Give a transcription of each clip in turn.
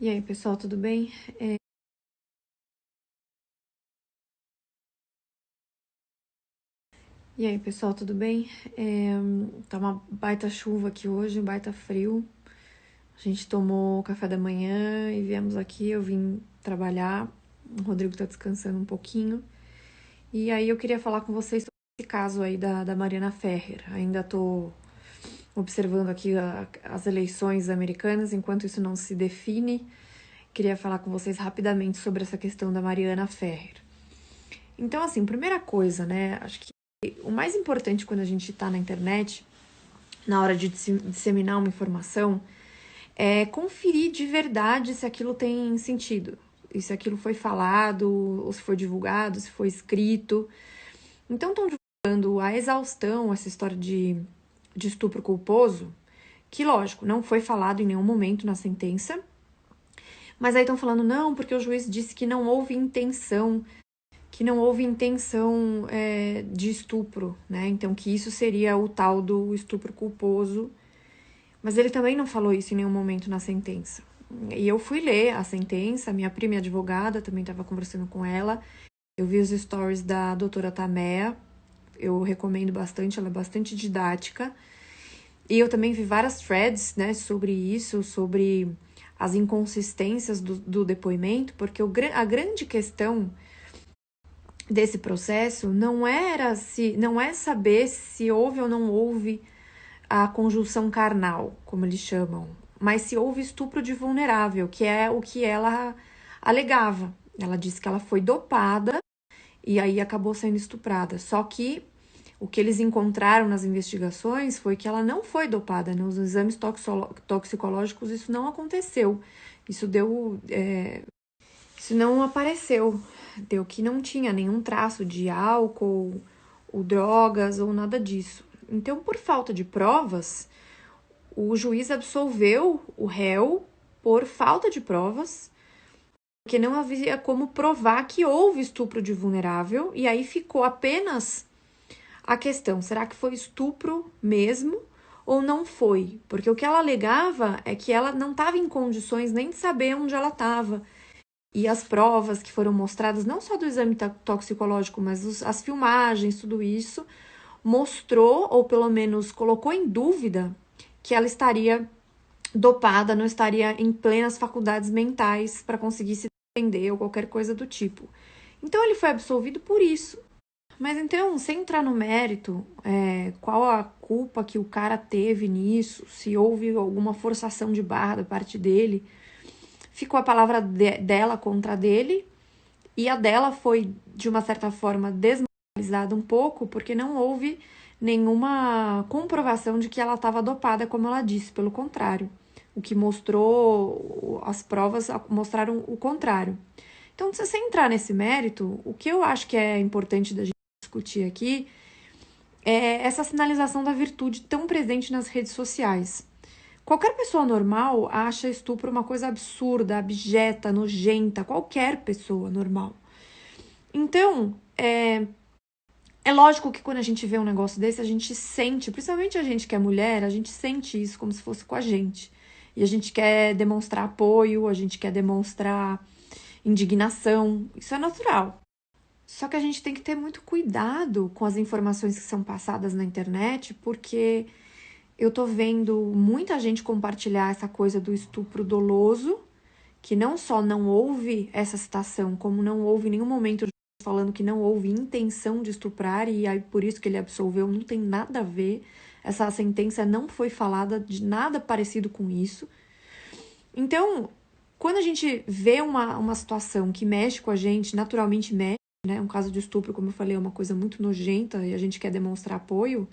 E aí, pessoal, tudo bem? E aí, pessoal, tudo bem? Tá uma baita chuva aqui hoje, um baita frio. A gente tomou café da manhã e viemos aqui. Eu vim trabalhar. O Rodrigo tá descansando um pouquinho. E aí, eu queria falar com vocês sobre esse caso aí da Mariana Ferrer. Ainda tô observando aqui as eleições americanas, enquanto isso não se define. Queria falar com vocês rapidamente sobre essa questão da Mariana Ferrer. Então, assim, primeira coisa, né? Acho que o mais importante quando a gente está na internet, na hora de disseminar uma informação, é conferir de verdade se aquilo tem sentido. E se aquilo foi falado, ou se foi divulgado, se foi escrito. Então, estão divulgando a exaustão essa história de estupro culposo, que, lógico, não foi falado em nenhum momento na sentença. Mas aí estão falando, não, porque o juiz disse que não houve intenção de estupro, né? Então, que isso seria o tal do estupro culposo. Mas ele também não falou isso em nenhum momento na sentença. E eu fui ler a sentença, minha prima é advogada, também estava conversando com ela. Eu vi os stories da doutora Tamea, eu recomendo bastante, ela é bastante didática. E eu também vi várias threads, né, sobre isso, sobre as inconsistências do depoimento, porque a grande questão desse processo não é saber se houve ou não houve a conjunção carnal, como eles chamam, mas se houve estupro de vulnerável, que é o que ela alegava. Ela disse que ela foi dopada e aí acabou sendo estuprada. Só que o que eles encontraram nas investigações foi que ela não foi dopada. Nos exames toxicológicos isso não aconteceu. Isso não apareceu. Deu que não tinha nenhum traço de álcool, ou drogas, ou nada disso. Então, por falta de provas, o juiz absolveu o réu por falta de provas, porque não havia como provar que houve estupro de vulnerável, e aí ficou apenas a questão: será que foi estupro mesmo ou não foi? Porque o que ela alegava é que ela não estava em condições nem de saber onde ela estava. E as provas que foram mostradas, não só do exame toxicológico, mas as filmagens, tudo isso, mostrou, ou pelo menos colocou em dúvida, que ela estaria dopada, não estaria em plenas faculdades mentais para conseguir se defender ou qualquer coisa do tipo. Então ele foi absolvido por isso. Mas então, sem entrar no mérito, qual a culpa que o cara teve nisso, se houve alguma forçação de barra da parte dele, ficou a palavra dela contra a dele, e a dela foi, de uma certa forma, desmoralizada um pouco, porque não houve nenhuma comprovação de que ela estava dopada, como ela disse, pelo contrário. O que mostrou, as provas mostraram o contrário. Então, se você entrar nesse mérito, o que eu acho que é importante da gente discutir aqui é essa sinalização da virtude tão presente nas redes sociais. Qualquer pessoa normal acha estupro uma coisa absurda, abjeta, nojenta, qualquer pessoa normal. Então, é lógico que quando a gente vê um negócio desse, a gente sente, principalmente a gente que é mulher, a gente sente isso como se fosse com a gente. E a gente quer demonstrar apoio, a gente quer demonstrar indignação. Isso é natural. Só que a gente tem que ter muito cuidado com as informações que são passadas na internet, porque eu tô vendo muita gente compartilhar essa coisa do estupro doloso, que não só não houve essa citação, como não houve em nenhum momento falando que não houve intenção de estuprar e aí por isso que ele absolveu, não tem nada a ver. Essa sentença não foi falada de nada parecido com isso. Então, quando a gente vê uma situação que mexe com a gente, naturalmente mexe, né? Um caso de estupro, como eu falei, é uma coisa muito nojenta e a gente quer demonstrar apoio.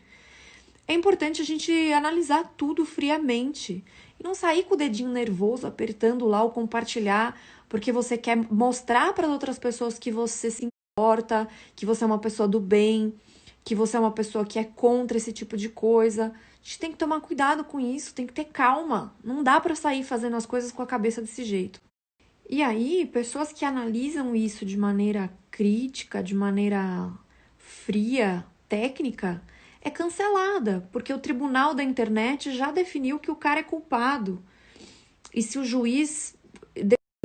É importante a gente analisar tudo friamente e não sair com o dedinho nervoso apertando lá o compartilhar, porque você quer mostrar para outras pessoas que você se importa, que você é uma pessoa do bem, que você é uma pessoa que é contra esse tipo de coisa. A gente tem que tomar cuidado com isso, tem que ter calma. Não dá para sair fazendo as coisas com a cabeça desse jeito. E aí, pessoas que analisam isso de maneira crítica, de maneira fria, técnica, é cancelada, porque o tribunal da internet já definiu que o cara é culpado. E se o juiz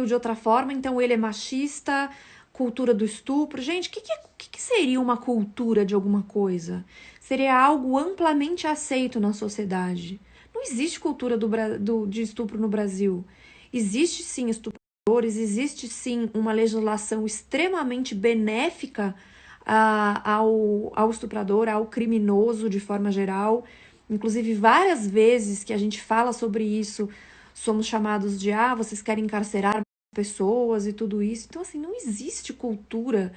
de outra forma, então ele é machista, cultura do estupro. Gente, o que seria uma cultura de alguma coisa? Seria algo amplamente aceito na sociedade. Não existe cultura de estupro no Brasil. Existe sim estupradores, existe sim uma legislação extremamente benéfica ao estuprador, ao criminoso de forma geral. Inclusive, várias vezes que a gente fala sobre isso, somos chamados de, vocês querem encarcerar pessoas e tudo isso. Então, assim, não existe cultura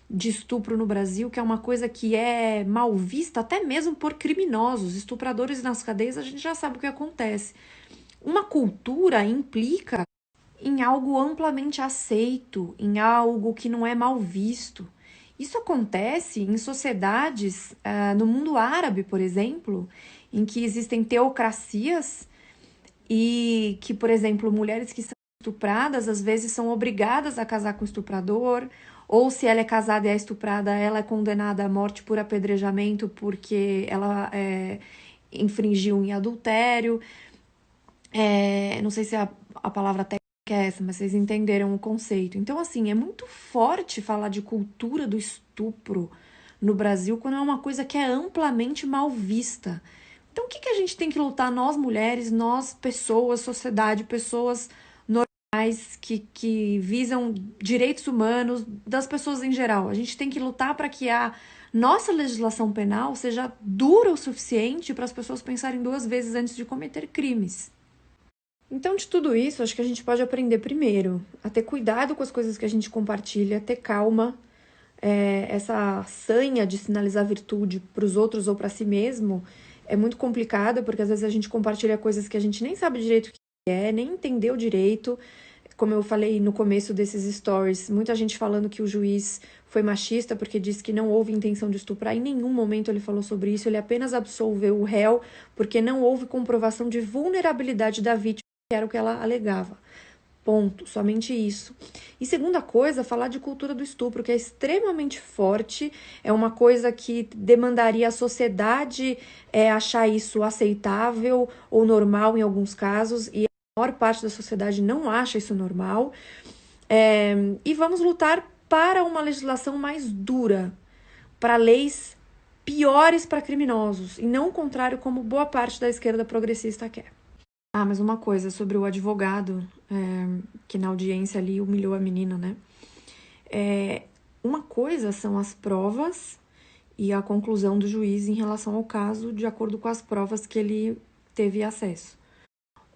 de estupro no Brasil, que é uma coisa que é mal vista até mesmo por criminosos. Estupradores nas cadeias, a gente já sabe o que acontece. Uma cultura implica em algo amplamente aceito, em algo que não é mal visto. Isso acontece em sociedades, no mundo árabe, por exemplo, em que existem teocracias e que, por exemplo, mulheres que são estupradas, às vezes são obrigadas a casar com o estuprador, ou se ela é casada e é estuprada, ela é condenada à morte por apedrejamento porque ela infringiu em adultério. Não sei se a palavra técnica é essa, mas vocês entenderam o conceito. Então, assim, é muito forte falar de cultura do estupro no Brasil quando é uma coisa que é amplamente mal vista. Então, o que a gente tem que lutar, nós mulheres, nós pessoas, sociedade, pessoas normais que visam direitos humanos das pessoas em geral? A gente tem que lutar para que a nossa legislação penal seja dura o suficiente para as pessoas pensarem duas vezes antes de cometer crimes. Então, de tudo isso, acho que a gente pode aprender primeiro a ter cuidado com as coisas que a gente compartilha, ter calma, essa sanha de sinalizar virtude para os outros ou para si mesmo é muito complicada, porque às vezes a gente compartilha coisas que a gente nem sabe direito o que é, nem entendeu direito. Como eu falei no começo desses stories, muita gente falando que o juiz foi machista porque disse que não houve intenção de estuprar. Em nenhum momento ele falou sobre isso, ele apenas absolveu o réu porque não houve comprovação de vulnerabilidade da vítima, que era o que ela alegava. Ponto, somente isso. E segunda coisa, falar de cultura do estupro, que é extremamente forte, é uma coisa que demandaria a sociedade achar isso aceitável ou normal em alguns casos, e a maior parte da sociedade não acha isso normal. E vamos lutar para uma legislação mais dura, para leis piores para criminosos, e não o contrário, como boa parte da esquerda progressista quer. Mas uma coisa sobre o advogado, que na audiência ali humilhou a menina, né? Uma coisa são as provas e a conclusão do juiz em relação ao caso, de acordo com as provas que ele teve acesso.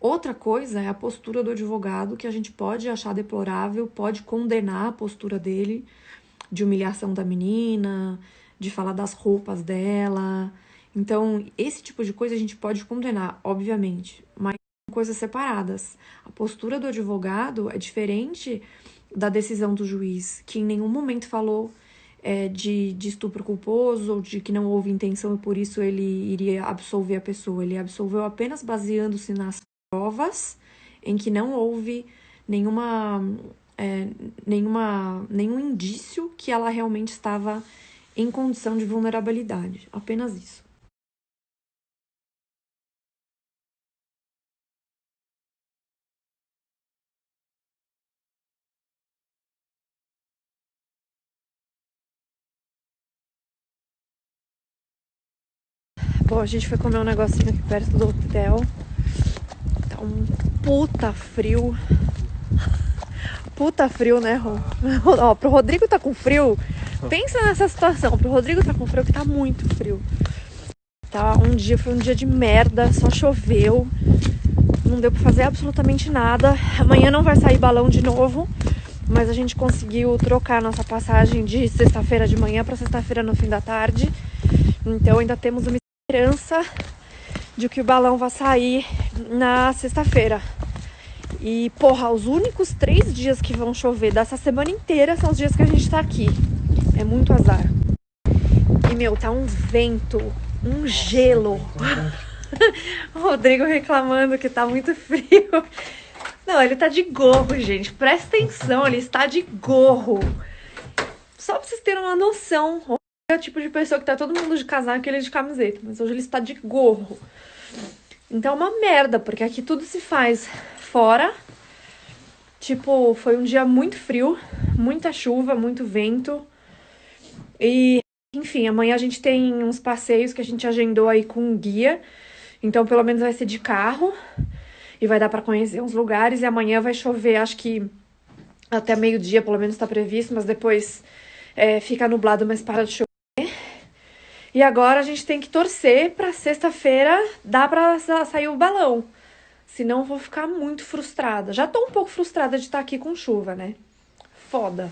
Outra coisa é a postura do advogado, que a gente pode achar deplorável, pode condenar a postura dele, de humilhação da menina, de falar das roupas dela. Então, esse tipo de coisa a gente pode condenar, obviamente, mas coisas separadas. A postura do advogado é diferente da decisão do juiz, que em nenhum momento falou de estupro culposo ou de que não houve intenção e por isso ele iria absolver a pessoa. Ele absolveu apenas baseando-se nas provas em que não houve nenhum indício que ela realmente estava em condição de vulnerabilidade. Apenas isso. Bom, a gente foi comer um negocinho aqui perto do hotel. Tá um puta frio. Puta frio, né, Rô? Ó, pro Rodrigo tá com frio. Pensa nessa situação. Pro Rodrigo tá com frio, que tá muito frio. Tá, foi um dia de merda, só choveu. Não deu pra fazer absolutamente nada. Amanhã não vai sair balão de novo. Mas a gente conseguiu trocar nossa passagem de sexta-feira de manhã pra sexta-feira no fim da tarde. Então ainda temos uma esperança de que o balão vai sair na sexta-feira. E, porra, os únicos 3 dias que vão chover dessa semana inteira são os dias que a gente tá aqui. É muito azar. E, meu, tá um vento, um gelo. O Rodrigo reclamando que tá muito frio. Não, ele tá de gorro, gente. Presta atenção, ele está de gorro. Só pra vocês terem uma noção. É o tipo de pessoa que tá todo mundo de casaco e ele de camiseta. Mas hoje ele está de gorro. Então é uma merda, porque aqui tudo se faz fora. Tipo, foi um dia muito frio, muita chuva, muito vento. E, enfim, amanhã a gente tem uns passeios que a gente agendou aí com um guia. Então, pelo menos vai ser de carro e vai dar pra conhecer uns lugares. E amanhã vai chover, acho que até meio-dia, pelo menos tá previsto, mas depois fica nublado, mas para de chover. E agora a gente tem que torcer pra sexta-feira dar pra sair o balão. Senão eu vou ficar muito frustrada. Já tô um pouco frustrada de estar aqui com chuva, né? Foda.